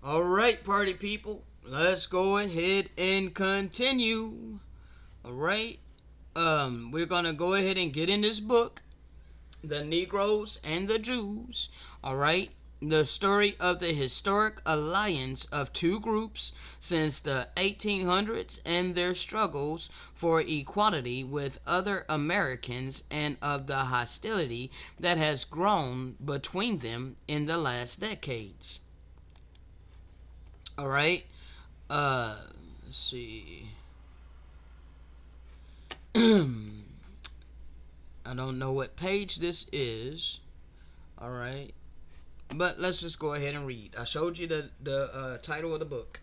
All right, party people, let's go ahead and continue. All right, we're gonna go ahead and get in this book, The Negroes and the Jews. All right, the story of the historic alliance of two groups since the 1800s and their struggles for equality with other Americans and of the hostility that has grown between them in the last decades. All right. Let's see. I don't know what page this is. All right. But let's just go ahead and read. I showed you the title of the book.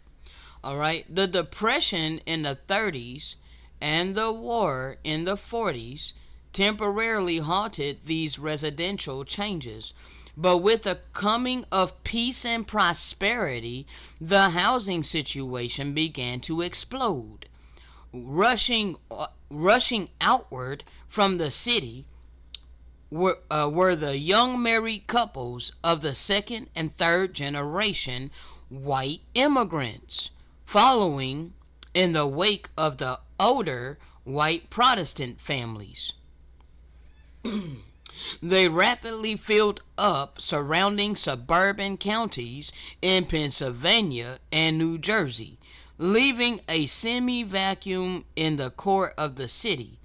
All right. The Depression in the 30s and the war in the 40s temporarily halted these residential changes. But with the coming of peace and prosperity, the housing situation began to explode. Rushing outward from the city were the young married couples of the second and third generation white immigrants, following in the wake of the older white Protestant families. They rapidly filled up surrounding suburban counties in Pennsylvania and New Jersey, leaving a semi vacuum in the core of the city.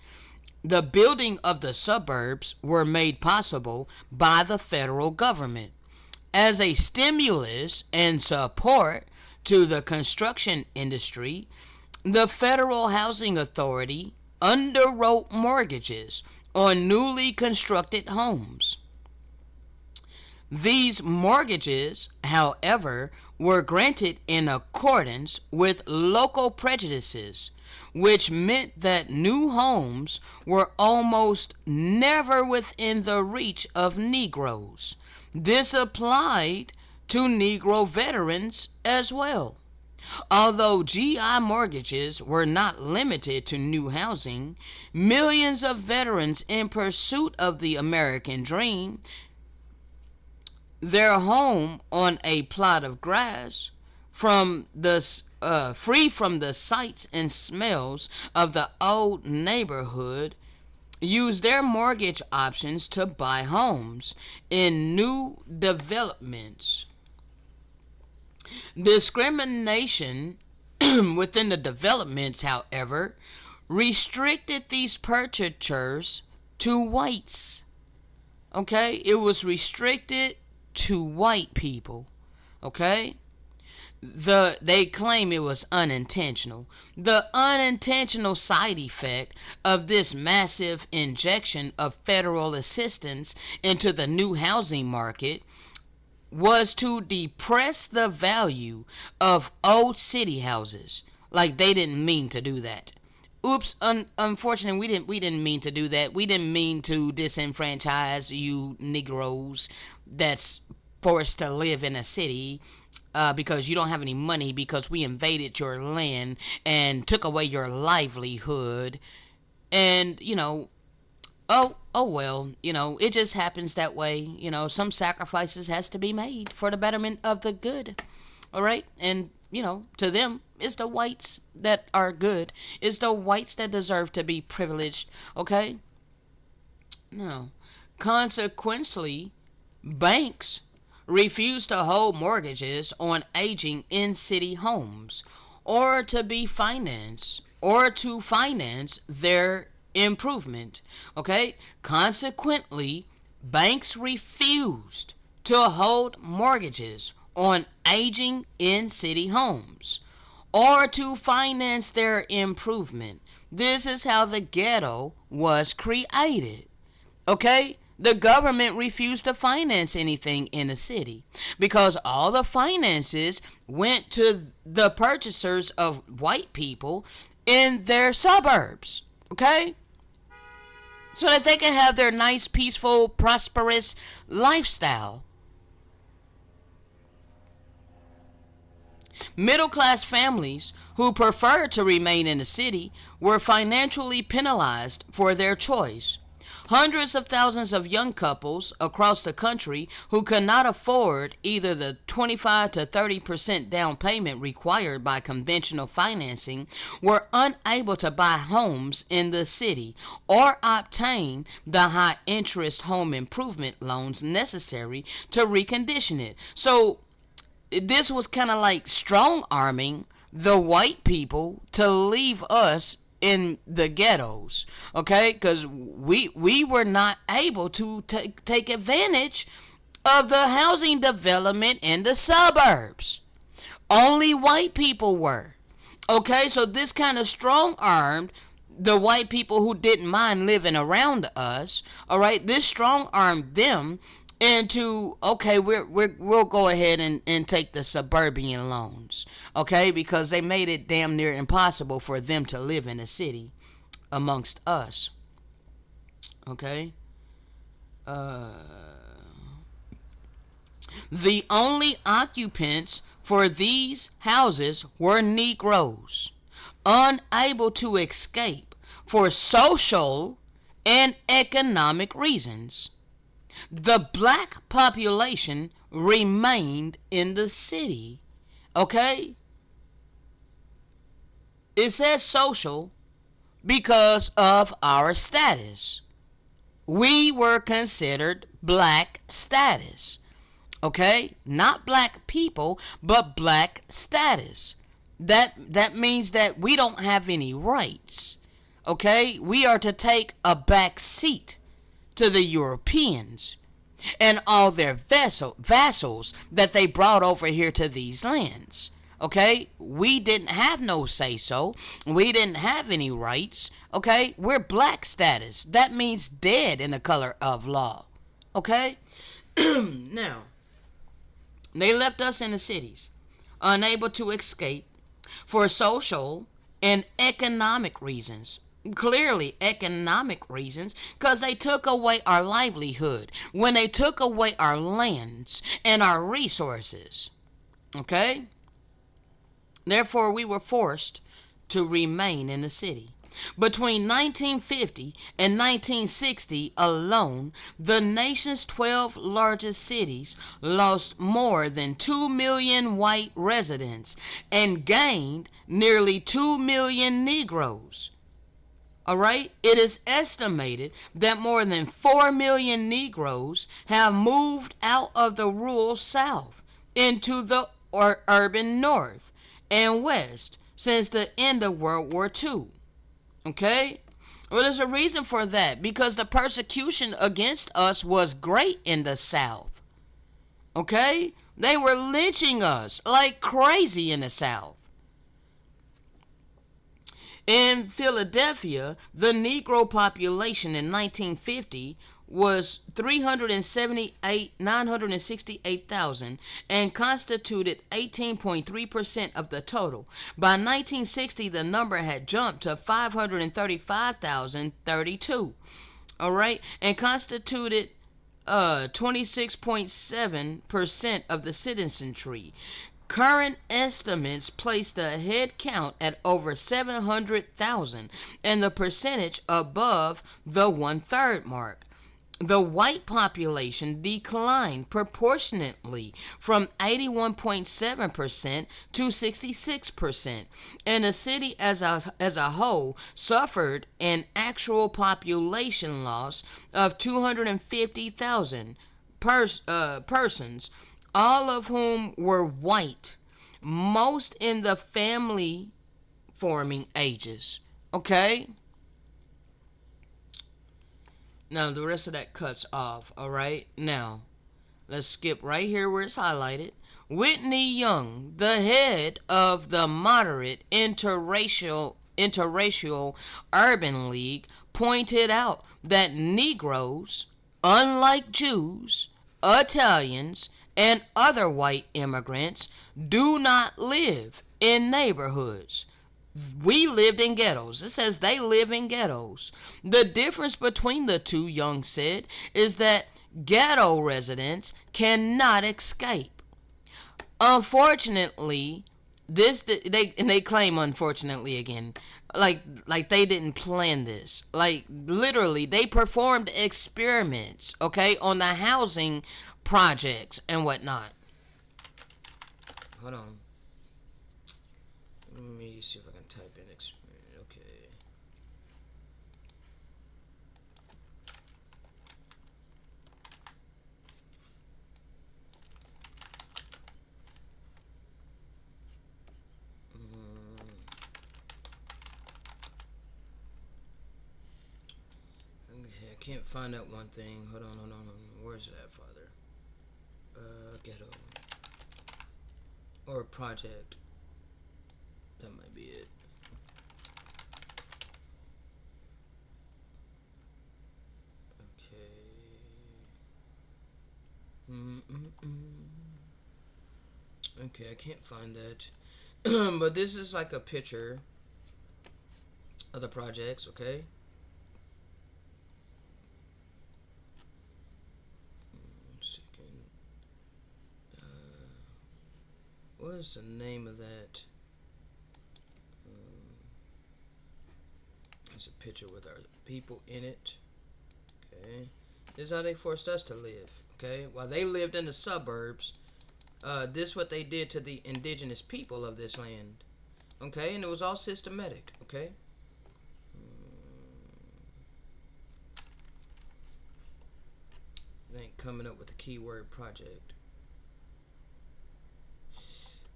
The building of the suburbs were made possible by the federal government. As a stimulus and support to the construction industry, the Federal Housing Authority underwrote mortgages on newly constructed homes. These mortgages, however, were granted in accordance with local prejudices, which meant that new homes were almost never within the reach of Negroes. This applied to Negro veterans as well. Although GI mortgages were not limited to new housing, millions of veterans in pursuit of the American dream, their home on a plot of grass, free from the sights and smells of the old neighborhood, use their mortgage options to buy homes in new developments. Discrimination within the developments, however, restricted these purchasers to whites. Okay? It was restricted to white people. Okay? They claim it was unintentional. The unintentional side effect of this massive injection of federal assistance into the new housing market was to depress the value of old city houses. Like, they didn't mean to do that. Oops, unfortunately, we didn't mean to do that. We didn't mean to disenfranchise you Negroes that's forced to live in a city because you don't have any money because we invaded your land and took away your livelihood. And, oh well, it just happens that way. Some sacrifices has to be made for the betterment of the good. All right? And, to them, it's the whites that are good. It's the whites that deserve to be privileged. Okay? No. Consequently, banks refuse to hold mortgages on aging in city homes or to finance their improvement. Okay? Consequently, banks refused to hold mortgages on aging in city homes or to finance their improvement. This is how the ghetto was created. Okay? The government refused to finance anything in the city because all the finances went to the purchasers of white people in their suburbs. Okay? So that they can have their nice, peaceful, prosperous lifestyle. Middle-class families who preferred to remain in the city were financially penalized for their choice. Hundreds of thousands of young couples across the country who could not afford either the 25 to 30% down payment required by conventional financing were unable to buy homes in the city or obtain the high interest home improvement loans necessary to recondition it. So this was kind of like strong arming the white people to leave us in the ghettos, okay? Because we were not able to take advantage of the housing development in the suburbs. Only white people were. Okay, so this kind of strong armed the white people who didn't mind living around us. All right, this strong armed them into, okay, we'll go ahead and take the suburban loans, okay, because they made it damn near impossible for them to live in a city amongst us. Okay. The only occupants for these houses were Negroes, unable to escape for social and economic reasons. The black population remained in the city. Okay? It says social because of our status. We were considered black status. Okay? Not black people, but black status. That means that we don't have any rights. Okay? We are to take a back seat to the Europeans and all their vassals that they brought over here to these lands. Okay? We didn't have no say-so. We didn't have any rights. Okay? We're black status. That means dead in the color of law. Okay? Now, they left us in the cities, unable to escape for social and economic reasons. Clearly economic reasons, because they took away our livelihood, when they took away our lands and our resources. Okay? Therefore, we were forced to remain in the city. Between 1950 and 1960 alone, the nation's 12 largest cities lost more than 2 million white residents and gained nearly 2 million Negroes. All right? It is estimated that more than 4 million Negroes have moved out of the rural South into the urban North and West since the end of World War II. Okay? Well, there's a reason for that, because the persecution against us was great in the South. Okay? They were lynching us like crazy in the South. In Philadelphia, the Negro population in 1950 was 968,000 and constituted 18.3% of the total. By 1960, the number had jumped to 535,032. All right, and constituted 26.7% of the citizenry. Current estimates place the head count at over 700,000 and the percentage above the 1/3 mark. The white population declined proportionately from 81.7% to 66%, and the city as a whole suffered an actual population loss of 250,000 persons, all of whom were white, most in the family forming ages. Okay? Now, the rest of that cuts off, all right? Now, let's skip right here where it's highlighted. Whitney Young, the head of the moderate interracial urban league, pointed out that Negroes, unlike Jews, Italians, and other white immigrants, do not live in neighborhoods. We lived in ghettos. It says they live in ghettos. The difference between the two, Young said, is that ghetto residents cannot escape. Unfortunately, They claim, unfortunately, again, like they didn't plan this. Like literally they performed experiments, okay, on the housing projects and whatnot. Hold on, let me see if I can type in experiment. Okay. Okay, I can't find that one thing. Hold on. Where's that, Father? Ghetto. Or project. That might be it. Okay. Okay, I can't find that. But this is like a picture of the projects, okay? One second. What is the name of that? It's a picture with our people in it. Okay. This is how they forced us to live. Okay. While they lived in the suburbs, this is what they did to the indigenous people of this land. Okay. And it was all systematic. Okay. It ain't coming up with the keyword project.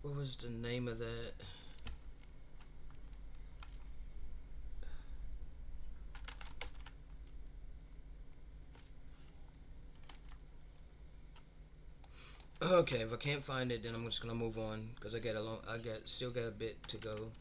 What was the name of that? Okay, if I can't find it, then I'm just gonna move on because still got a bit to go.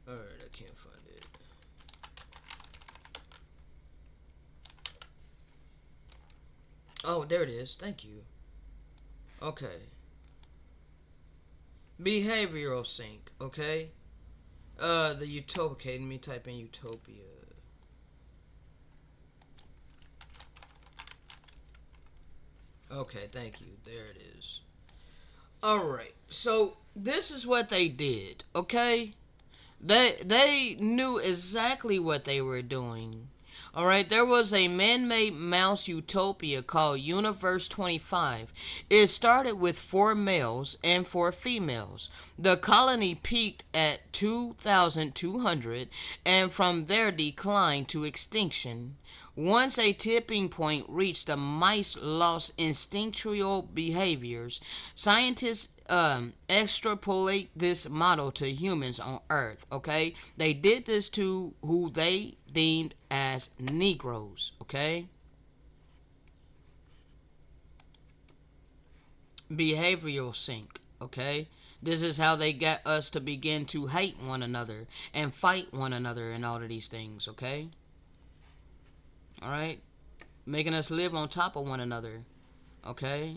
All right, I can't find it. Oh, there it is. Thank you. Okay. Behavioral sync. Okay. The utopia. Okay, let me type in utopia. Okay, thank you. There it is. Alright, so this is what they did, okay? They knew exactly what they were doing. Alright, there was a man-made mouse utopia called Universe 25. It started with 4 males and 4 females. The colony peaked at 2,200 and from there declined to extinction. Once a tipping point reached, the mice lost instinctual behaviors. Scientists extrapolate this model to humans on Earth. Okay, they did this to who they deemed as Negroes. Okay, behavioral sync. Okay, this is how they got us to begin to hate one another and fight one another and all of these things. Okay, all right, making us live on top of one another. Okay,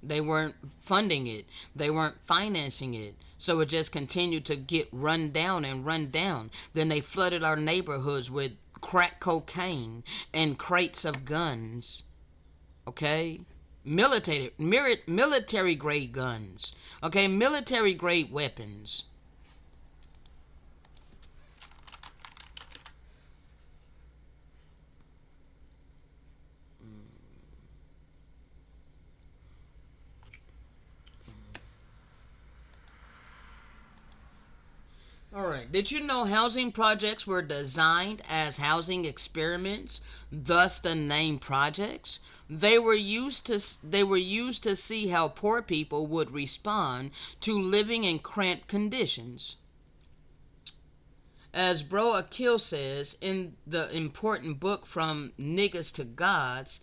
they weren't funding it, they weren't financing it, so it just continued to get run down and run down. Then they flooded our neighborhoods with crack cocaine and crates of guns. Okay, military grade guns. Okay, military grade weapons. All right. Did you know housing projects were designed as housing experiments, thus the name projects? They were used to see how poor people would respond to living in cramped conditions. As Bro Akil says in the important book From Niggas to Gods,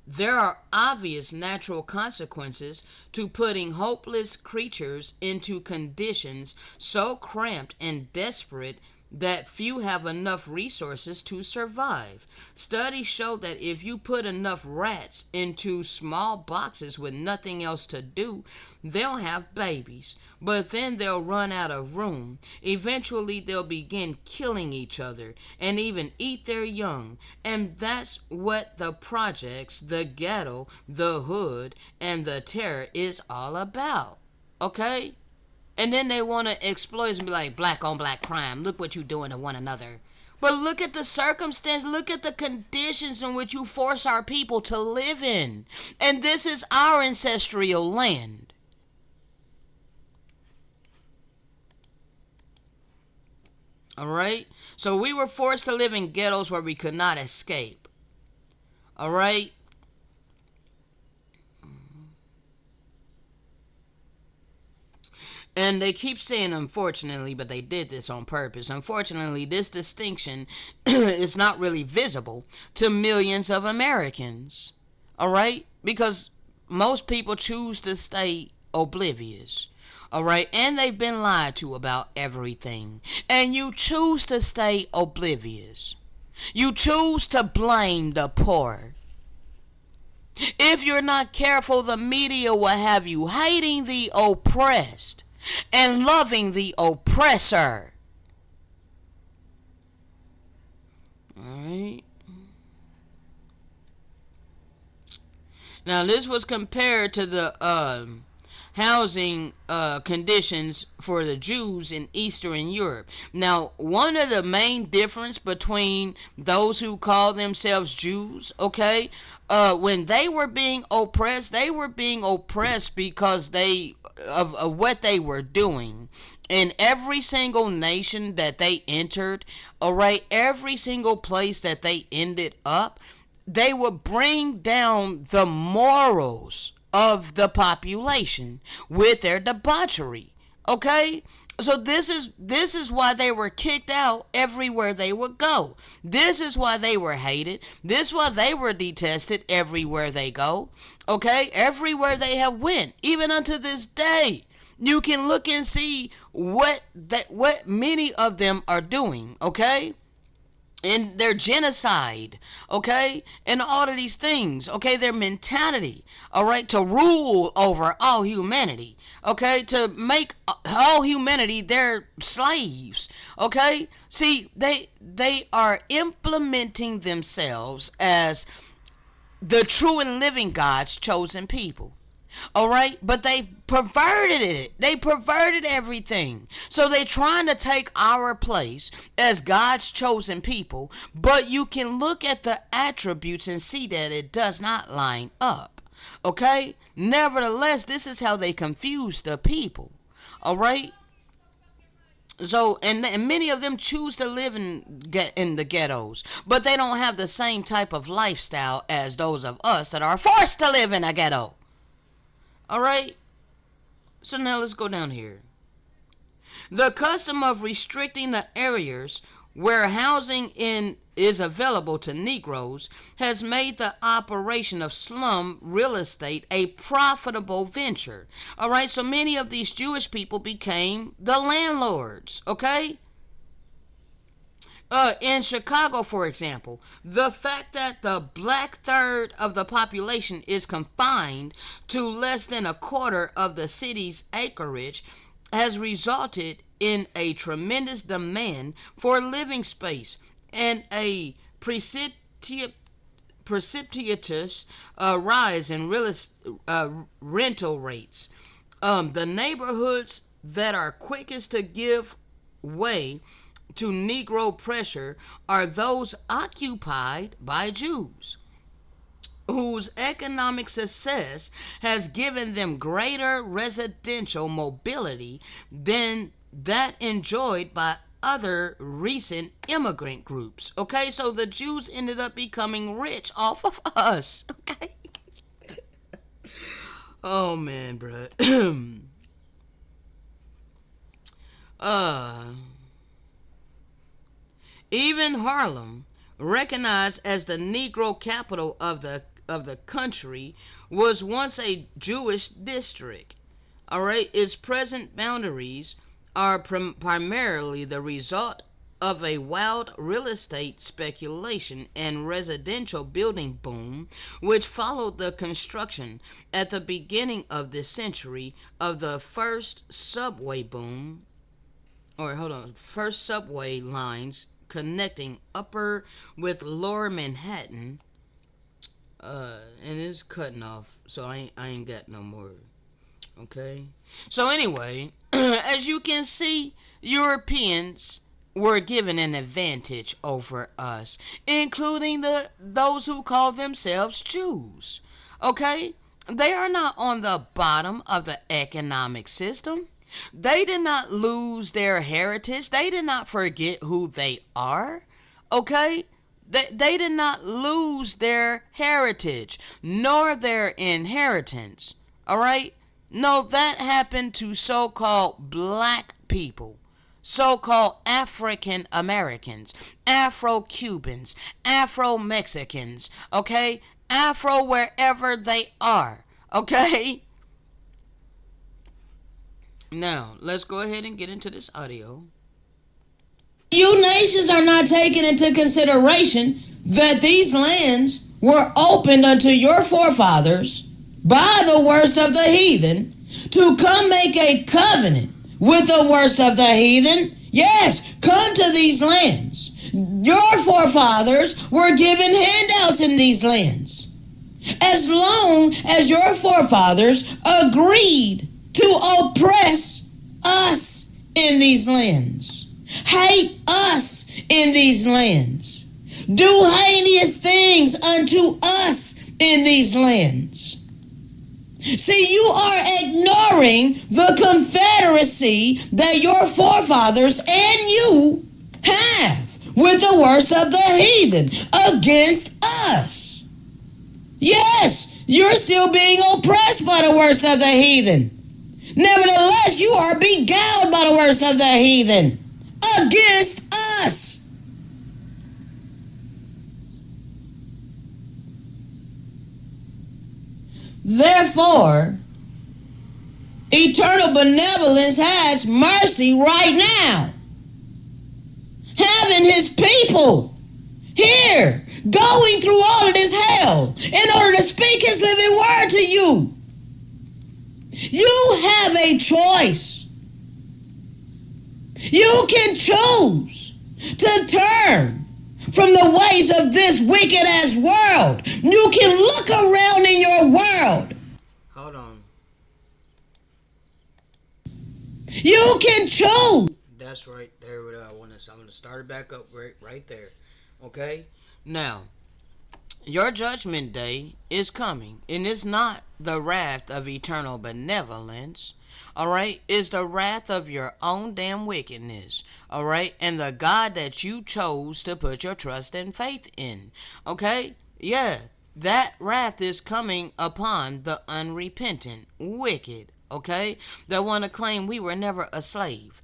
there are obvious natural consequences to putting hopeless creatures into conditions so cramped and desperate that few have enough resources to survive. Studies show that if you put enough rats into small boxes with nothing else to do, they'll have babies. But then they'll run out of room. Eventually, they'll begin killing each other and even eat their young. And that's what the projects, the ghetto, the hood, and the terror is all about. Okay? And then they want to exploit and be like, black on black crime. Look what you're doing to one another. But look at the circumstance. Look at the conditions in which you force our people to live in. And this is our ancestral land. All right? So we were forced to live in ghettos where we could not escape. All right? And they keep saying unfortunately, but they did this on purpose. Unfortunately, this distinction is not really visible to millions of Americans. All right? Because most people choose to stay oblivious. All right? And they've been lied to about everything. And you choose to stay oblivious. You choose to blame the poor. If you're not careful, the media will have you hating the oppressed and loving the oppressor. Alright. Now this was compared to the housing conditions for the Jews in Eastern Europe. Now, one of the main difference between those who call themselves Jews, okay, when they were being oppressed because of what they were doing. In every single nation that they entered, all right, every single place that they ended up, they would bring down the morals of the population with their debauchery. Okay? So this is why they were kicked out everywhere they would go. This is why they were hated. This is why they were detested everywhere they go. Okay? Everywhere they have went, even unto this day. You can look and see what many of them are doing, okay? And their genocide, okay, and all of these things, okay, their mentality, all right, to rule over all humanity, okay, to make all humanity their slaves, okay. See, they are implementing themselves as the true and living God's chosen people. All right, but they perverted it. They perverted everything. So they're trying to take our place as God's chosen people, but you can look at the attributes and see that it does not line up. Okay? Nevertheless, this is how they confuse the people. All right? So, and many of them choose to live in the ghettos, but they don't have the same type of lifestyle as those of us that are forced to live in a ghetto. Alright, so now let's go down here. The custom of restricting the areas where housing is available to Negroes has made the operation of slum real estate a profitable venture. Alright, so many of these Jewish people became the landlords, okay? In Chicago, for example, the fact that the black third of the population is confined to less than a quarter of the city's acreage has resulted in a tremendous demand for living space and a precipitous rise in rental rates. The neighborhoods that are quickest to give way to Negro pressure are those occupied by Jews, whose economic success has given them greater residential mobility than that enjoyed by other recent immigrant groups. Okay, so the Jews ended up becoming rich off of us. Okay. Oh man, bruh. Even Harlem, recognized as the Negro capital of the country, was once a Jewish district. All right, its present boundaries are primarily the result of a wild real estate speculation and residential building boom, which followed the construction at the beginning of this century of the first subway boom, or hold on, first subway lines connecting upper with lower Manhattan. And it's cutting off, so I ain't got no more. Okay. So anyway, as you can see, Europeans were given an advantage over us, including those who call themselves Jews. Okay? They are not on the bottom of the economic system. They did not lose their heritage. They did not forget who they are. Okay? They did not lose their heritage nor their inheritance. All right? No, that happened to so called black people, so called African Americans, Afro Cubans, Afro Mexicans, okay? Afro wherever they are, okay? Now, let's go ahead and get into this audio. You nations are not taking into consideration that these lands were opened unto your forefathers by the worst of the heathen to come make a covenant with the worst of the heathen. Yes, come to these lands. Your forefathers were given handouts in these lands. As long as your forefathers agreed to oppress us in these lands, hate us in these lands, do heinous things unto us in these lands. See, you are ignoring the confederacy that your forefathers and you have with the worst of the heathen against us. Yes, you're still being oppressed by the worst of the heathen. Nevertheless, you are beguiled by the worst of the heathen against us. Therefore, eternal benevolence has mercy right now, having his people here going through all of this hell in order to speak his living word to you. You have a choice. You can choose to turn from the ways of this wicked ass world. You can look around in your world. Hold on. You can choose. That's right there. I'm gonna start it back up right there. Okay. Now, your judgment day is coming, and it's not the wrath of eternal benevolence. All right, it's the wrath of your own damn wickedness. All right, and the God that you chose to put your trust and faith in. Okay, yeah, that wrath is coming upon the unrepentant, wicked. Okay, that want to claim we were never a slave.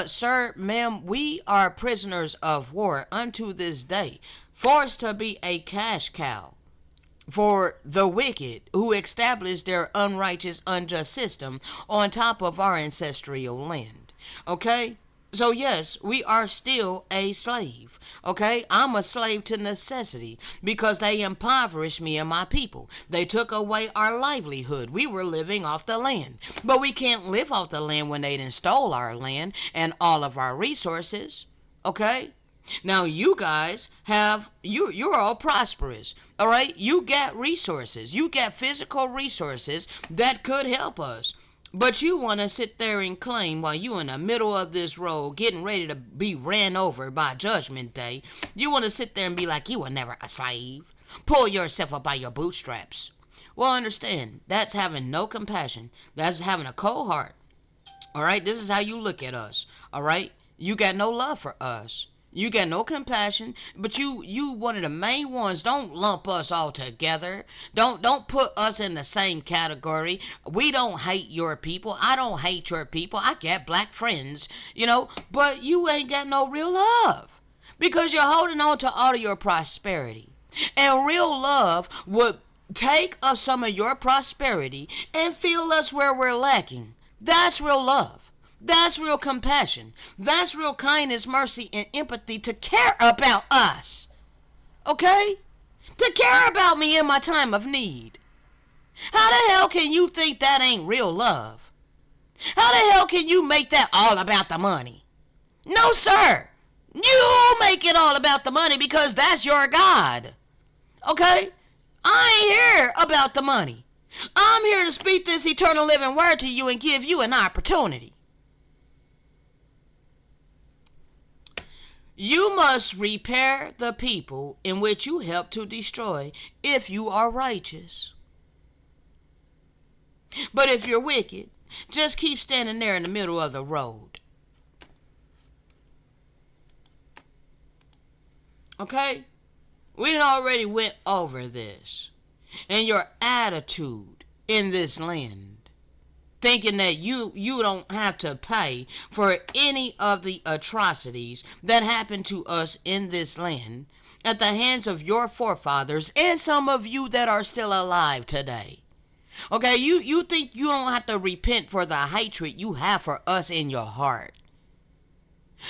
Sir, ma'am, we are prisoners of war unto this day, forced to be a cash cow for the wicked who established their unrighteous, unjust system on top of our ancestral land. Okay? So, yes, we are still a slave. Okay? I'm a slave to necessity because they impoverished me and my people. They took away our livelihood. We were living off the land. But we can't live off the land when they done stole our land and all of our resources. Okay? Now you guys have you're all prosperous. All right? You got resources. You got physical resources that could help us. But you want to sit there and claim while you in the middle of this road getting ready to be ran over by judgment day. You want to sit there and be like you were never a slave. Pull yourself up by your bootstraps. Well, understand, that's having no compassion. That's having a cold heart. All right? This is how you look at us. All right? You got no love for us. You got no compassion, but you one of the main ones. Don't lump us all together. Don't put us in the same category. We don't hate your people. I don't hate your people. I got black friends, but you ain't got no real love because you're holding on to all of your prosperity. And real love would take up some of your prosperity and fill us where we're lacking. That's real love. That's real compassion. That's real kindness, mercy, and empathy to care about us. Okay? To care about me in my time of need. How the hell can you think that ain't real love? How the hell can you make that all about the money? No, sir. You make it all about the money because that's your God. Okay? I ain't here about the money. I'm here to speak this eternal living word to you and give you an opportunity. You must repair the people in which you help to destroy if you are righteous. But if you're wicked, just keep standing there in the middle of the road. Okay? We already went over this. And your attitude in this land, thinking that you don't have to pay for any of the atrocities that happened to us in this land at the hands of your forefathers and some of you that are still alive today. Okay, you think you don't have to repent for the hatred you have for us in your heart.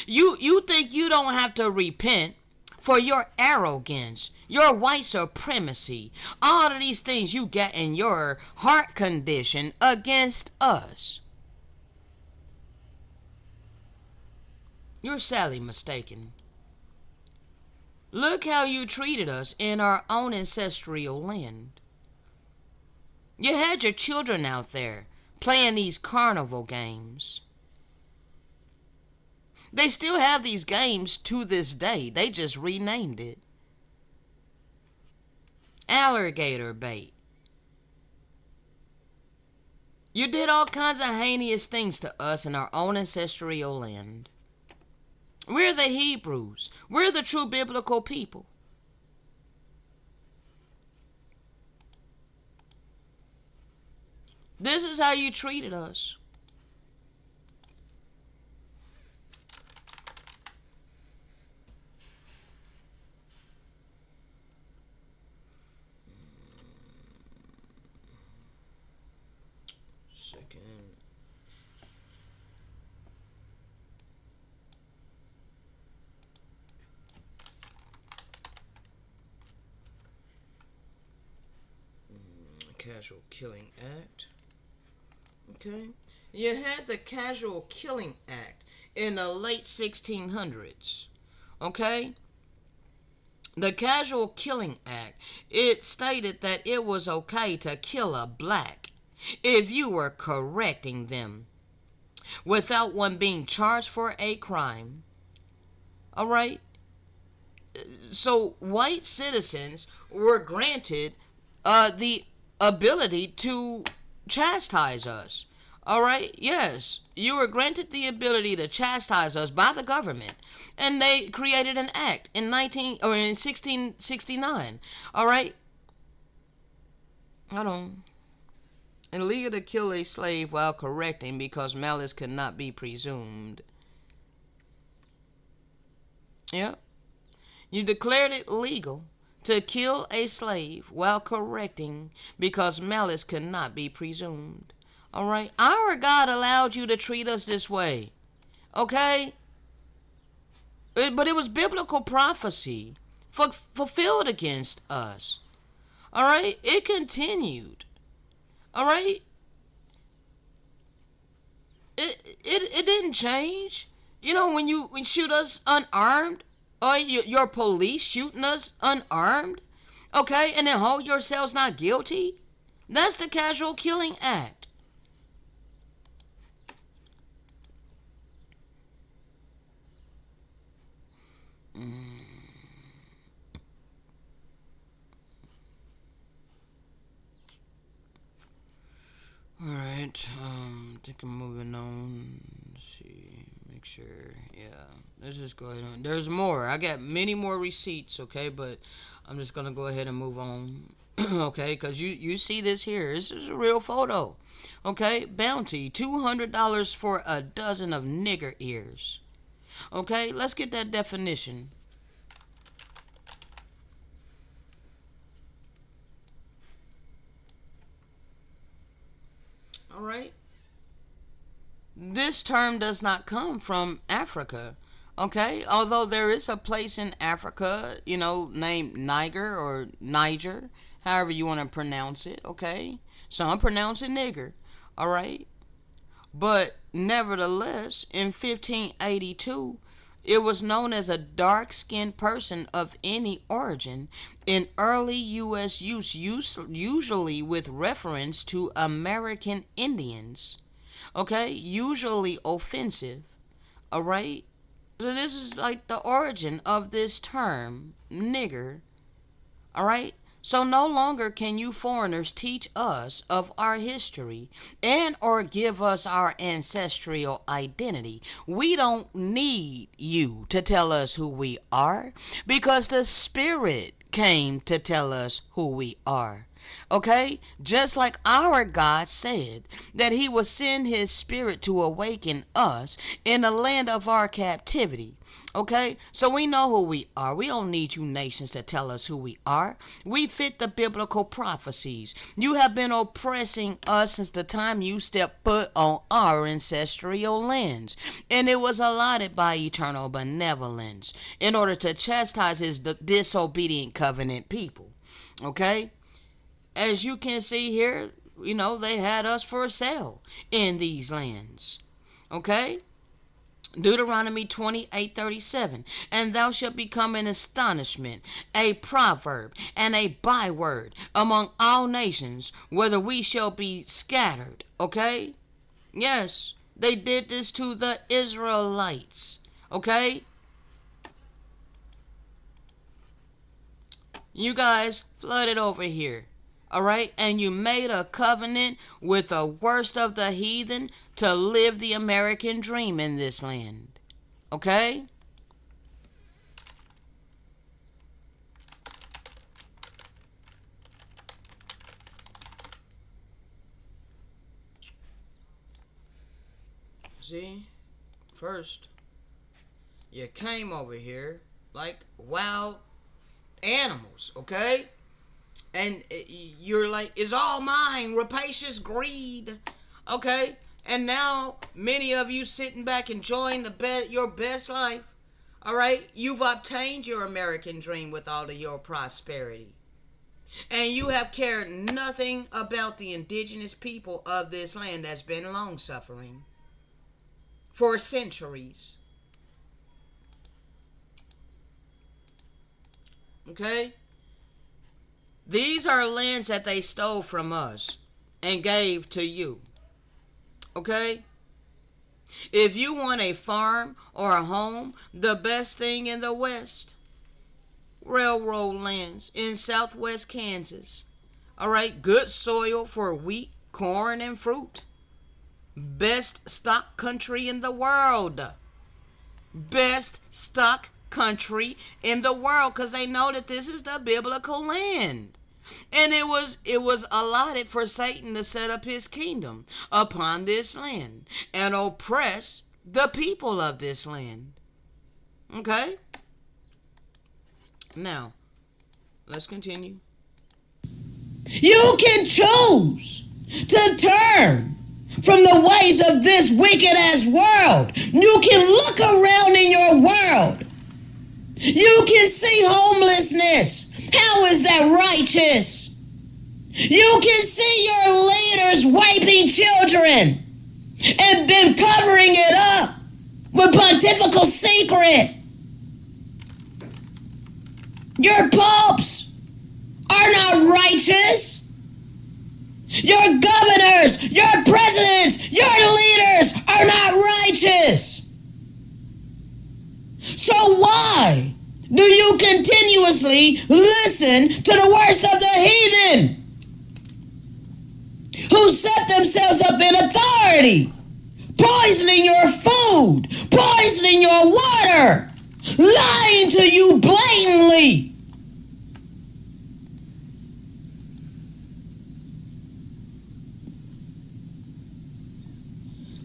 You think you don't have to repent for your arrogance, your white supremacy, all of these things you get in your heart condition against us. You're sadly mistaken. Look how you treated us in our own ancestral land. You had your children out there playing these carnival games. They still have these games to this day. They just renamed it. Alligator bait. You did all kinds of heinous things to us in our own ancestral land. We're the Hebrews. We're the true biblical people. This is how you treated us. Second. Casual Killing Act. Okay. You had the Casual Killing Act in the late 1600s. Okay? The Casual Killing Act, it stated that it was okay to kill a black if you were correcting them without one being charged for a crime. Alright? So white citizens were granted the ability to chastise us. All right? Yes, you were granted the ability to chastise us by the government, and they created an act in 1669. All right? Hold on. Illegal to kill a slave while correcting because malice cannot be presumed. Yep. You declared it legal to kill a slave while correcting because malice cannot be presumed. Alright? Our God allowed you to treat us this way. Okay? But it was biblical prophecy fulfilled against us. Alright? It continued. Alright? It didn't change. You know, when you shoot us unarmed, or your police shooting us unarmed, okay, and then hold yourselves not guilty, that's the Casual Killing Act. Alright, I think I'm moving on. Let's see, make sure, yeah. Let's just go ahead and, there's more. I got many more receipts, okay, but I'm just gonna go ahead and move on. Okay, because you see this here. This is a real photo. Okay, bounty, $200 for a dozen of nigger ears. Okay, let's get that definition. Alright. this term does not come from Africa. Okay, although there is a place in Africa, named Niger or Niger, however you want to pronounce it. Okay, some pronounce it nigger. All right, but nevertheless, in 1582, it was known as a dark-skinned person of any origin in early U.S. use, usually with reference to American Indians. Okay, usually offensive. All right, so this is like the origin of this term, nigger. All right. So no longer can you foreigners teach us of our history and or give us our ancestral identity. We don't need you to tell us who we are because the Spirit came to tell us who we are. Okay? Just like our God said that He would send His Spirit to awaken us in the land of our captivity. Okay? So we know who we are. We don't need you nations to tell us who we are. We fit the biblical prophecies. You have been oppressing us since the time you stepped foot on our ancestral lands. And it was allotted by eternal benevolence in order to chastise His disobedient covenant people. Okay? As you can see here, they had us for sale in these lands. Okay? Deuteronomy 28:37. And thou shalt become an astonishment, a proverb, and a byword among all nations, whether we shall be scattered. Okay? Yes, they did this to the Israelites. Okay? You guys flooded over here. All right, and you made a covenant with the worst of the heathen to live the American dream in this land. Okay? See? First, you came over here like wild animals, okay? And you're like, it's all mine, rapacious greed. Okay? And now, many of you sitting back enjoying your best life. All right? You've obtained your American dream with all of your prosperity. And you have cared nothing about the indigenous people of this land that's been long-suffering for centuries. Okay? These are lands that they stole from us and gave to you. Okay? If you want a farm or a home, the best thing in the West, railroad lands in southwest Kansas. All right? Good soil for wheat, corn, and fruit. Best stock country in the world. Best stock country in the world because they know that this is the biblical land. And it was allotted for Satan to set up his kingdom upon this land and oppress the people of this land. Okay? Now, let's continue. You can choose to turn from the ways of this wicked ass world. You can look around in your world. You can see homelessness. How is that righteous? You can see your leaders raping children and then covering it up with pontifical secret. Your popes are not righteous. Your governors, your presidents, your leaders are not righteous. So why do you continuously listen to the worst of the heathen who set themselves up in authority, poisoning your food, poisoning your water, lying to you blatantly?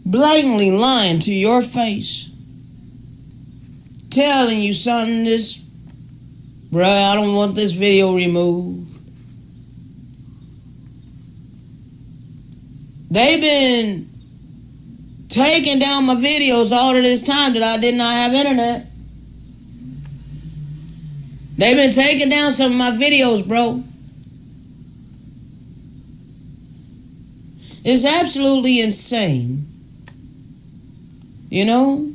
Blatantly lying to your face. Telling you something, bruh, I don't want this video removed. They've been taking down my videos all of this time that I did not have internet. They've been taking down some of my videos, bro. It's absolutely insane. You know?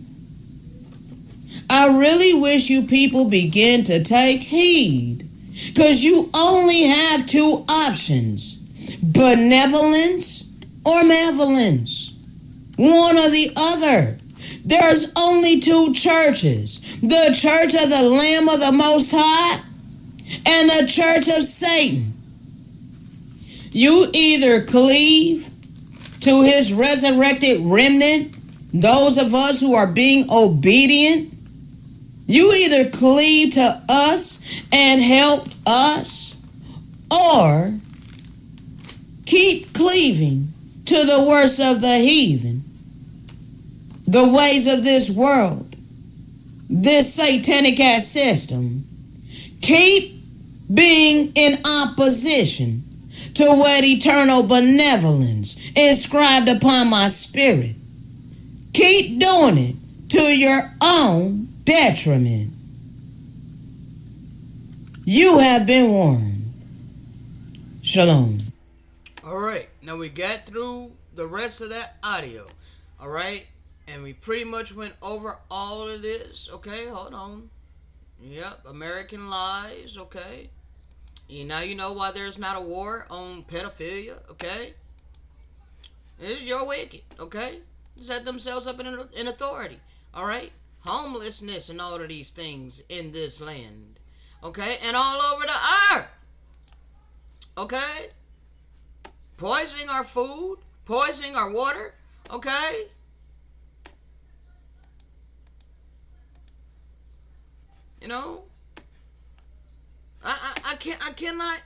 I really wish you people begin to take heed. Because you only have two options. Benevolence or malevolence. One or the other. There's only two churches. The church of the Lamb of the Most High and the church of Satan. You either cleave to his resurrected remnant, those of us who are being obedient. You either cleave to us and help us, or keep cleaving to the worst of the heathen, the ways of this world, this satanic ass system. Keep being in opposition to what eternal benevolence inscribed upon my spirit. Keep doing it to your own detriment. You have been warned. Shalom. Alright, now we got through the rest of that audio. Alright, and we pretty much went over all of this. Okay, hold on. Yep, American lies. Okay. Now you know why there's not a war on pedophilia. Okay. It's your wicked. Okay. Set themselves up in authority. Alright. Homelessness and all of these things in this land. Okay, and all over the earth. Okay. Poisoning our food, poisoning our water, okay? You know? I cannot,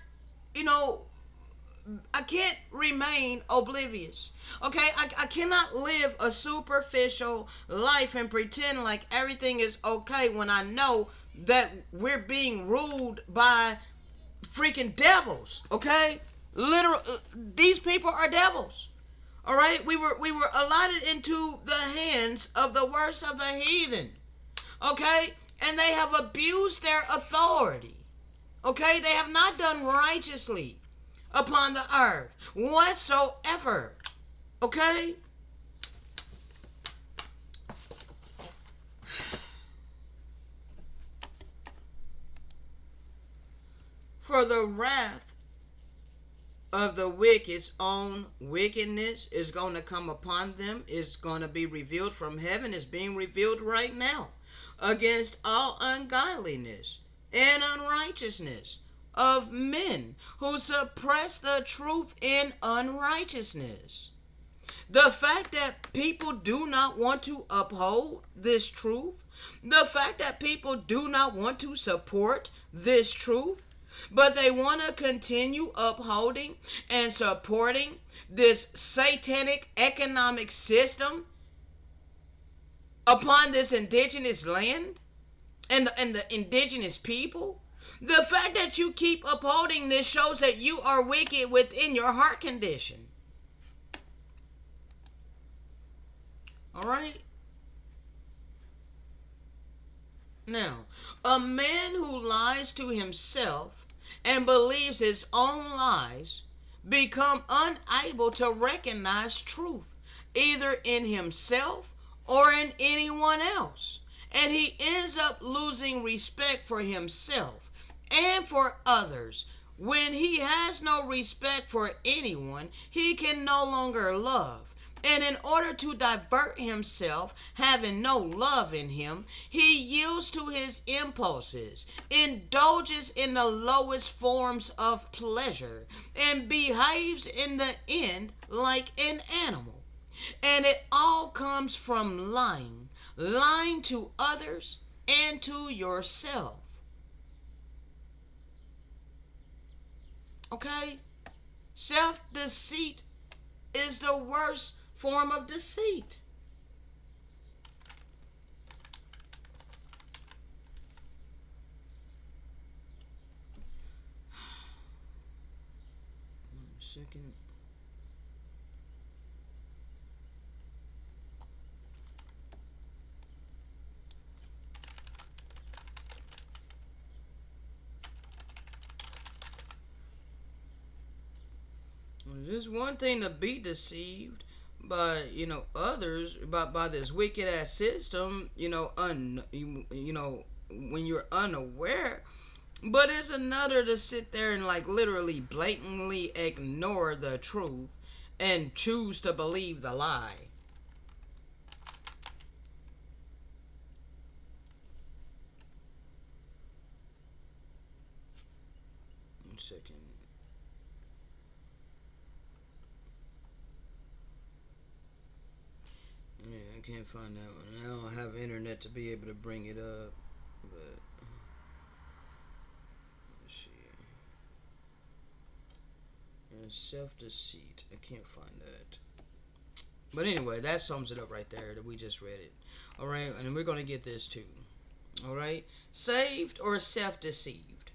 I can't remain oblivious. Okay? I cannot live a superficial life and pretend like everything is okay when I know that we're being ruled by freaking devils, okay? Literal, these people are devils. All right, we were allotted into the hands of the worst of the heathen. Okay, and they have abused their authority. Okay, they have not done righteously upon the earth whatsoever. Okay. For the wrath of the wicked's own wickedness is going to come upon them. It's going to be revealed from heaven. It's being revealed right now against all ungodliness and unrighteousness of men who suppress the truth in unrighteousness. The fact that people do not want to uphold this truth, the fact that people do not want to support this truth, but they want to continue upholding and supporting this satanic economic system upon this indigenous land and the indigenous people. The fact that you keep upholding this shows that you are wicked within your heart condition. All right? Now, a man who lies to himself and believes his own lies become unable to recognize truth, either in himself or in anyone else. And he ends up losing respect for himself and for others. When he has no respect for anyone, he can no longer love. And in order to divert himself, having no love in him, he yields to his impulses, indulges in the lowest forms of pleasure, and behaves in the end like an animal. And it all comes from lying, lying to others and to yourself. Okay? Self-deceit is the worst form of deceit. Second. It's one thing to be deceived by others by this wicked ass system. When you're unaware. But it's another to sit there and like literally blatantly ignore the truth and choose to believe the lie. 1 second. Yeah, I can't find that one. I don't have internet to be able to bring it up. But let's see. Self deceit. I can't find that. But anyway, that sums it up right there. That we just read it. All right, and we're gonna get this too. All right, saved or self deceived.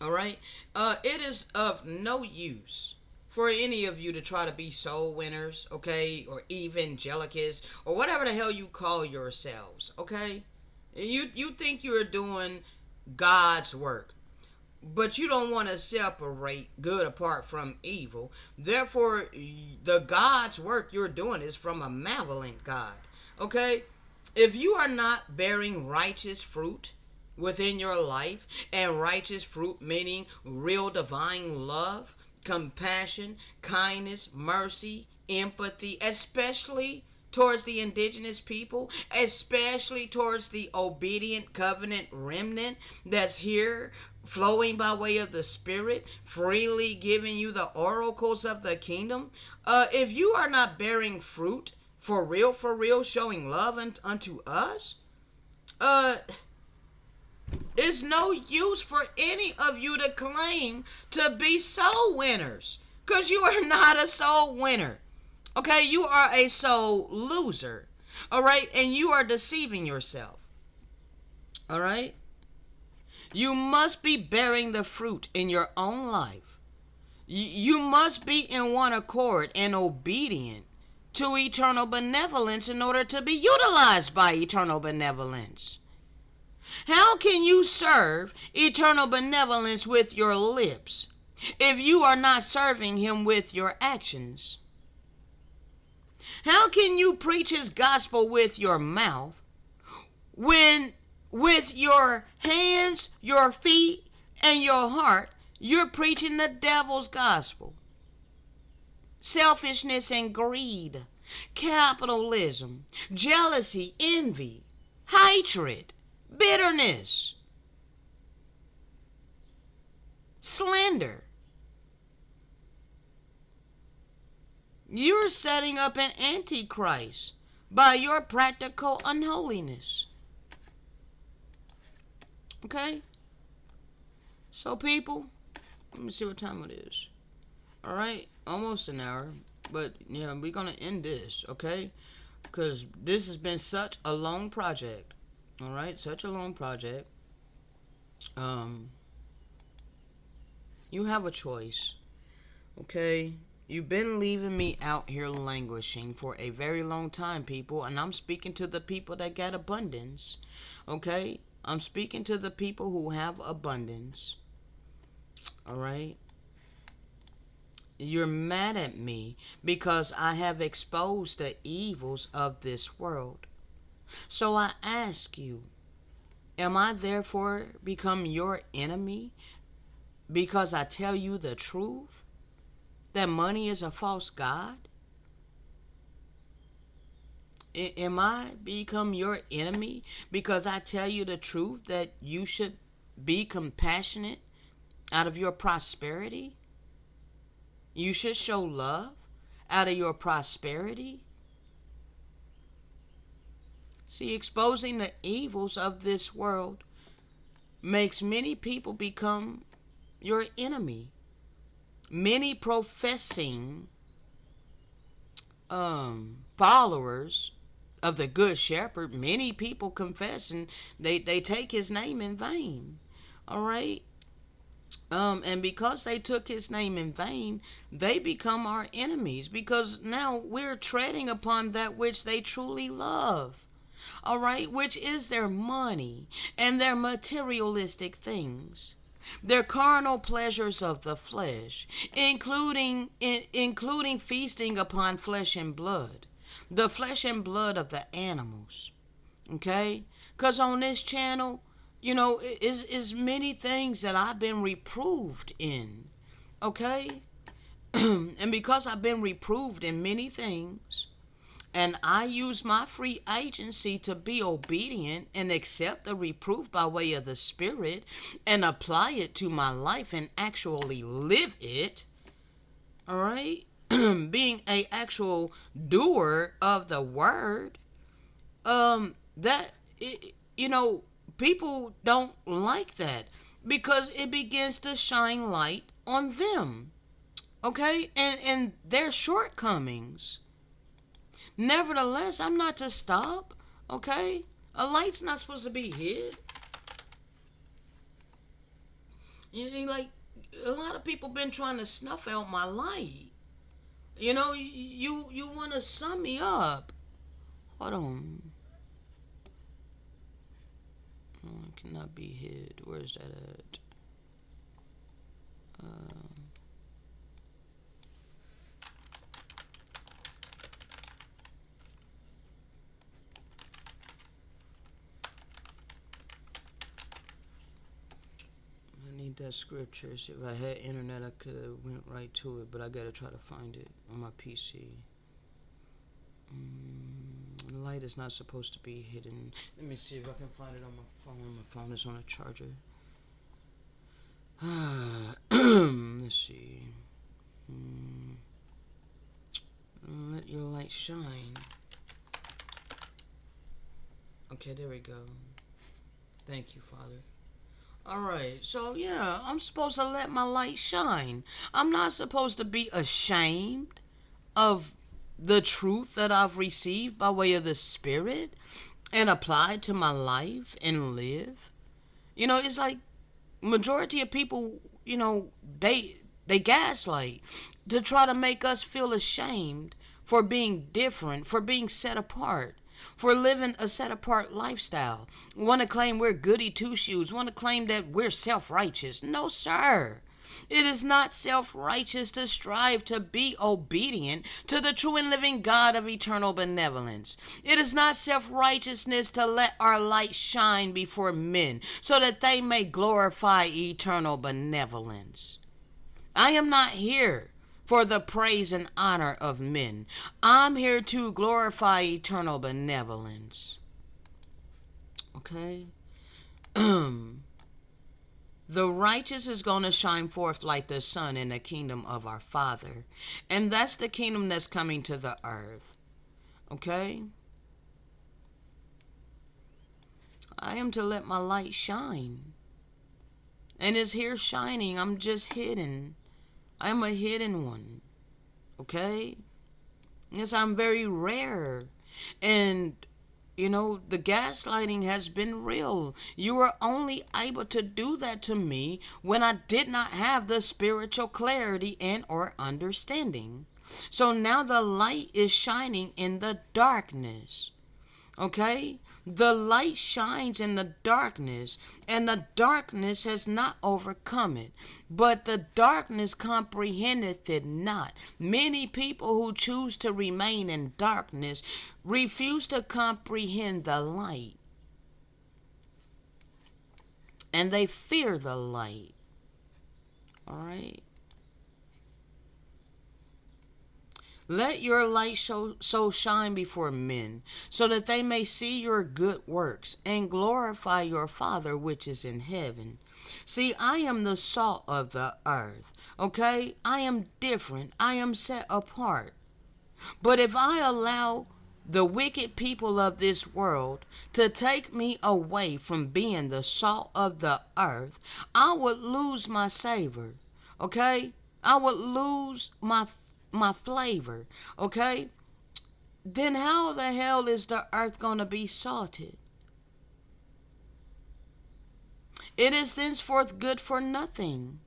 All right, it is of no use for any of you to try to be soul winners, okay, or evangelicals, or whatever the hell you call yourselves, okay. You think you're doing God's work, but you don't want to separate good apart from evil. Therefore, the God's work you're doing is from a malevolent God. Okay? If you are not bearing righteous fruit within your life, and righteous fruit meaning real divine love, compassion, kindness, mercy, empathy, especially towards the indigenous people, especially towards the obedient covenant remnant that's here flowing by way of the Spirit, freely giving you the oracles of the kingdom. If you are not bearing fruit for real, showing love unto us, it's no use for any of you to claim to be soul winners, because you are not a soul winner. Okay, you are a soul loser. All right, and you are deceiving yourself. All right, you must be bearing the fruit in your own life. You must be in one accord and obedient to eternal benevolence in order to be utilized by eternal benevolence. How can you serve eternal benevolence with your lips if you are not serving him with your actions? How can you preach his gospel with your mouth when with your hands, your feet, and your heart you're preaching the devil's gospel? Selfishness and greed, capitalism, jealousy, envy, hatred, bitterness, slander. You're setting up an antichrist by your practical unholiness. Okay? So people, let me see what time it is. Alright, almost an hour. But yeah, we're gonna end this, okay? Because this has been such a long project. Alright, such a long project. You have a choice. Okay? You've been leaving me out here languishing for a very long time, people. And I'm speaking to the people that got abundance. Okay? I'm speaking to the people who have abundance. Alright? You're mad at me because I have exposed the evils of this world. So I ask you, am I therefore become your enemy because I tell you the truth? That money is a false god? Am I become your enemy because I tell you the truth that you should be compassionate out of your prosperity? You should show love out of your prosperity? See, exposing the evils of this world makes many people become your enemy. Many professing followers of the Good Shepherd, many people confess and they take his name in vain. All right? And because they took his name in vain, they become our enemies because now we're treading upon that which they truly love. All right? Which is their money and their materialistic things. Their carnal pleasures of the flesh, including feasting upon flesh and blood, the flesh and blood of the animals. Okay? Because on this channel, is many things that I've been reproved in. Okay? And because I've been reproved in many things, and I use my free agency to be obedient and accept the reproof by way of the Spirit and apply it to my life and actually live it, all right? Being a actual doer of the word, that, people don't like that because it begins to shine light on them, okay? And their shortcomings. Nevertheless, I'm not to stop, okay? A light's not supposed to be hid. Like, a lot of people been trying to snuff out my light. You want to sum me up. Hold on. Oh, it cannot be hid. Where's that at? I need that scripture. If I had internet, I could have went right to it, but I gotta try to find it on my PC. Light is not supposed to be hidden. Let me see if I can find it on my phone. My phone is on a charger. Let's see. Let your light shine. Okay, there we go. Thank you, Father. Alright, so yeah, I'm supposed to let my light shine. I'm not supposed to be ashamed of the truth that I've received by way of the Spirit and applied to my life and live. It's like majority of people, they gaslight to try to make us feel ashamed for being different, for being set apart, for living a set apart lifestyle. Want to claim we're goody two shoes, want to claim that we're self righteous. No, sir. It is not self righteous to strive to be obedient to the true and living God of eternal benevolence. It is not self righteousness to let our light shine before men so that they may glorify eternal benevolence. I am not here for the praise and honor of men. I'm here to glorify eternal benevolence. Okay? The righteous is going to shine forth like the sun in the kingdom of our Father. And that's the kingdom that's coming to the earth. Okay? I am to let my light shine. And it's here shining. I'm just hidden. I'm a hidden one. Okay? Yes, I'm very rare. And the gaslighting has been real. You were only able to do that to me when I did not have the spiritual clarity and or understanding. So now the light is shining in the darkness. Okay? The light shines in the darkness, and the darkness has not overcome it. But the darkness comprehendeth it not. Many people who choose to remain in darkness refuse to comprehend the light. And they fear the light. All right? Let your light so shine before men, so that they may see your good works and glorify your Father which is in heaven. See, I am the salt of the earth, okay? I am different. I am set apart. But if I allow the wicked people of this world to take me away from being the salt of the earth, I would lose my savor, okay? I would lose my flavor, okay? Then how the hell is the earth going to be salted? It is thenceforth good for nothing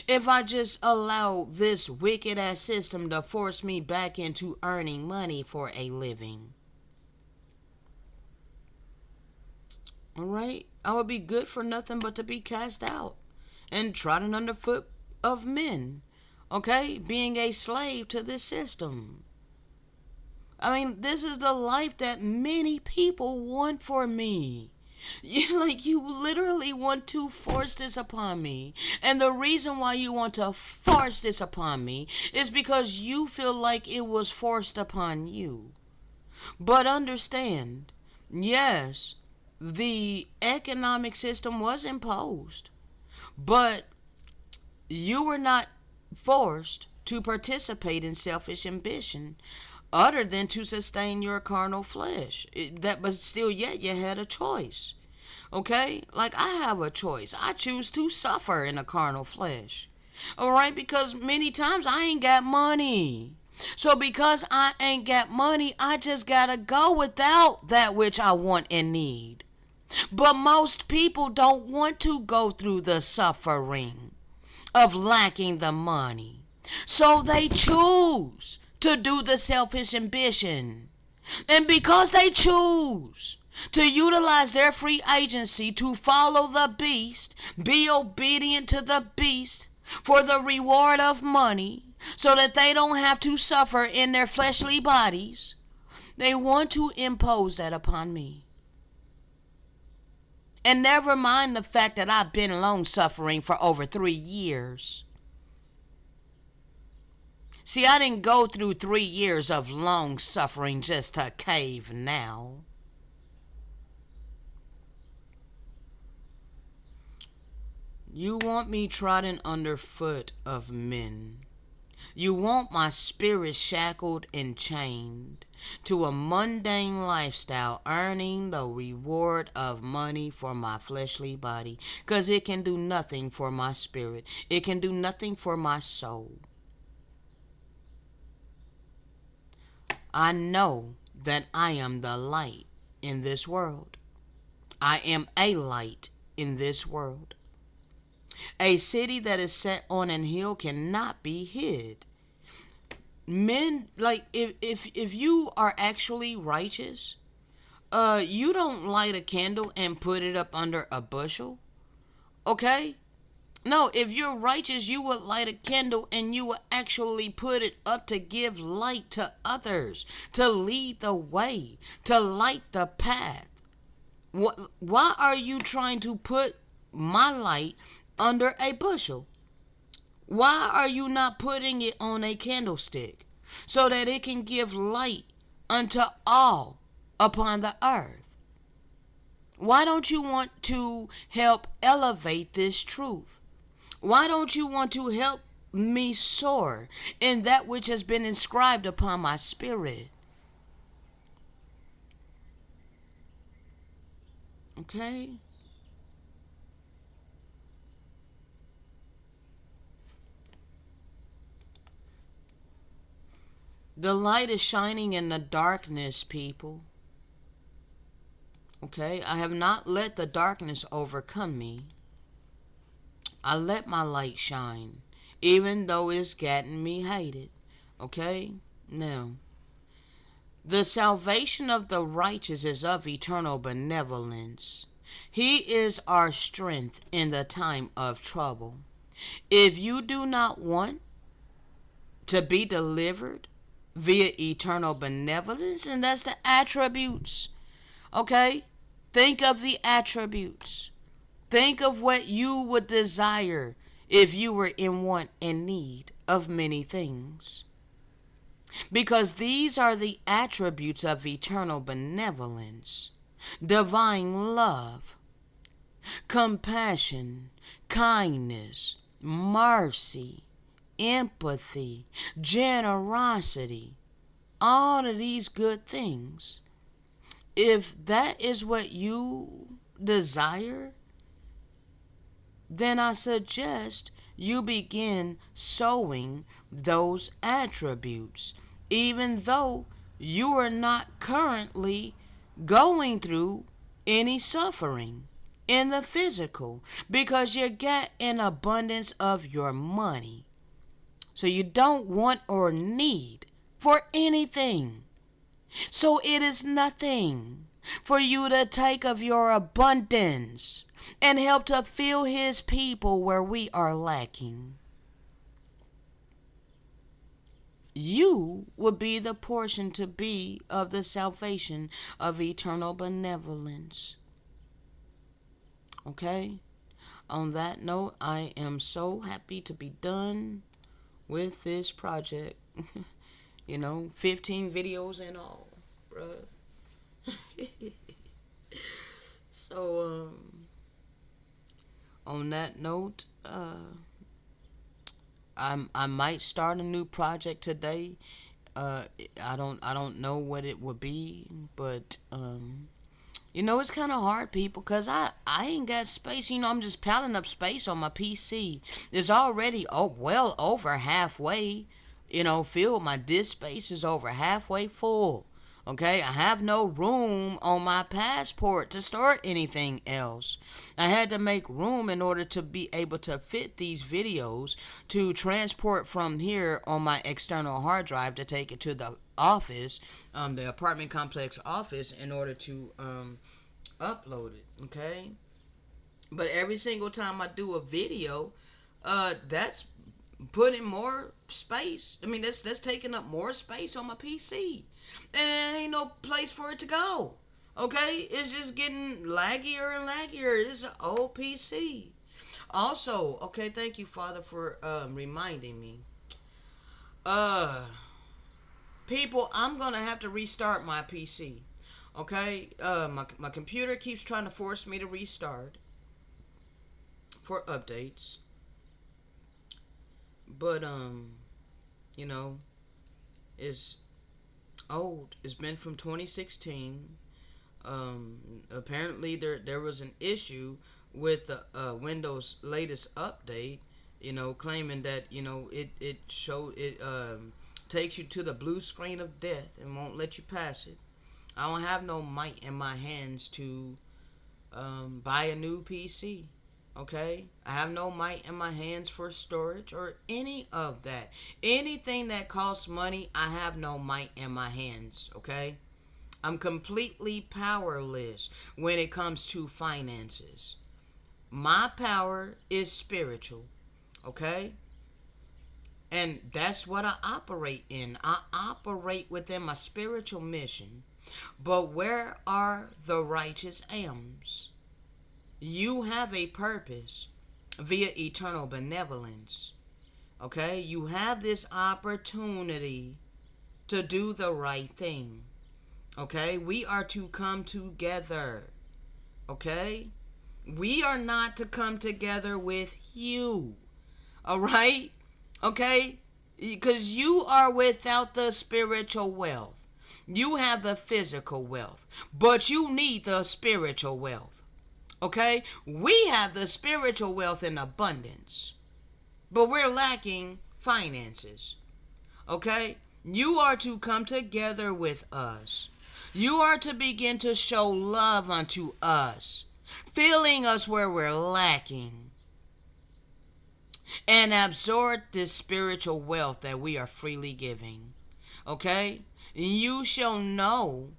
if I just allow this wicked ass system to force me back into earning money for a living. Alright? I would be good for nothing but to be cast out and trodden underfoot of men. Okay? Being a slave to this system. I mean, this is the life that many people want for me. You literally want to force this upon me. And the reason why you want to force this upon me is because you feel like it was forced upon you. But understand, yes, the economic system was imposed, but you were not forced to participate in selfish ambition other than to sustain your carnal flesh. But still yet you had a choice. Okay? Like I have a choice. I choose to suffer in a carnal flesh. Alright? Because many times I ain't got money. So because I ain't got money, I just gotta go without that which I want and need. But most people don't want to go through the suffering of lacking the money. So they choose to do the selfish ambition. And because they choose to utilize their free agency to follow the beast, be obedient to the beast for the reward of money, so that they don't have to suffer in their fleshly bodies, they want to impose that upon me. And never mind the fact that I've been long suffering for over 3 years. See, I didn't go through 3 years of long suffering just to cave now. You want me trodden underfoot of men. You want my spirit shackled and chained to a mundane lifestyle, earning the reward of money for my fleshly body, because it can do nothing for my spirit. It can do nothing for my soul. I know that I am the light in this world. I am a light in this world. A city that is set on an hill cannot be hid. Men, like, if you are actually righteous, you don't light a candle and put it up under a bushel. Okay? No, if you're righteous, you would light a candle and you would actually put it up to give light to others, to lead the way, to light the path. Why are you trying to put my light under a bushel? Why are you not putting it on a candlestick so that it can give light unto all upon the earth? Why don't you want to help elevate this truth? Why don't you want to help me soar in that which has been inscribed upon my spirit? Okay? The light is shining in the darkness, people. Okay? I have not let the darkness overcome me. I let my light shine, even though it's gotten me hated. Okay? Now, the salvation of the righteous is of eternal benevolence. He is our strength in the time of trouble. If you do not want to be delivered via eternal benevolence, and that's the attributes. Okay? Think of the attributes. Think of what you would desire if you were in want and need of many things. Because these are the attributes of eternal benevolence: divine love, compassion, kindness, mercy, empathy, generosity, all of these good things. If that is what you desire, then I suggest you begin sowing those attributes, even though you are not currently going through any suffering in the physical, because you get an abundance of your money. So you don't want or need for anything. So it is nothing. for you to take of your abundance and help to fill his people where we are lacking. You will be the portion to be of the salvation of eternal benevolence. Okay? On that note, I am so happy to be done with this project. 15 videos and all, bruh. So, on that note, I might start a new project today. I don't know what it would be, but it's kind of hard, people, because I ain't got space. I'm just piling up space on my PC. It's already well over halfway, filled. My disk space is over halfway full. Okay, I have no room on my passport to store anything else. I had to make room in order to be able to fit these videos to transport from here on my external hard drive to take it to the office, the apartment complex office, in order to upload it. Okay, but every single time I do a video, that's putting more space. I mean, that's taking up more space on my PC, and ain't no place for it to go. Okay, it's just getting laggier and laggier. This is an old PC. Also, okay, thank you, Father, for reminding me. Uh, People, I'm gonna have to restart my PC. Okay, my computer keeps trying to force me to restart for updates, but you know, it's old. It's been from 2016. Apparently there was an issue with the Windows latest update. Claiming that it takes you to the blue screen of death and won't let you pass it. I don't have no might in my hands to buy a new PC. Okay? I have no might in my hands for storage or any of that. Anything that costs money, I have no might in my hands. Okay? I'm completely powerless when it comes to finances. My power is spiritual. Okay? And that's what I operate in. I operate within my spiritual mission. But where are the righteous aims? You have a purpose via eternal benevolence. Okay? You have this opportunity to do the right thing. Okay? We are to come together. Okay? We are not to come together with you. All right? Okay? Because you are without the spiritual wealth. You have the physical wealth, but you need the spiritual wealth. Okay? We have the spiritual wealth in abundance, but we're lacking finances. Okay? You are to come together with us. You are to begin to show love unto us, filling us where we're lacking, and absorb this spiritual wealth that we are freely giving. Okay? You shall know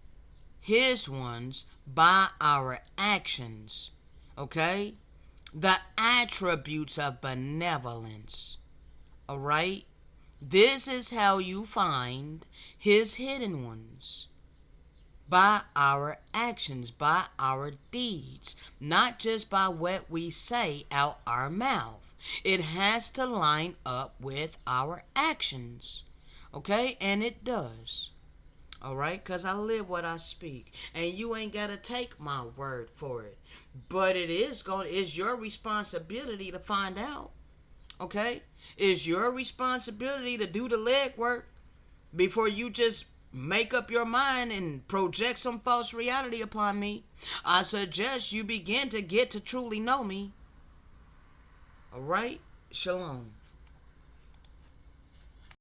his ones by our actions. Okay? The attributes of benevolence. Alright? This is how you find his hidden ones. By our actions, by our deeds, not just by what we say out our mouth. It has to line up with our actions. Okay? And it does. Alright? Because I live what I speak. And you ain't got to take my word for it. But it's your responsibility to find out. Okay? It's your responsibility to do the legwork before you just make up your mind and project some false reality upon me. I suggest you begin to get to truly know me. Alright? Shalom.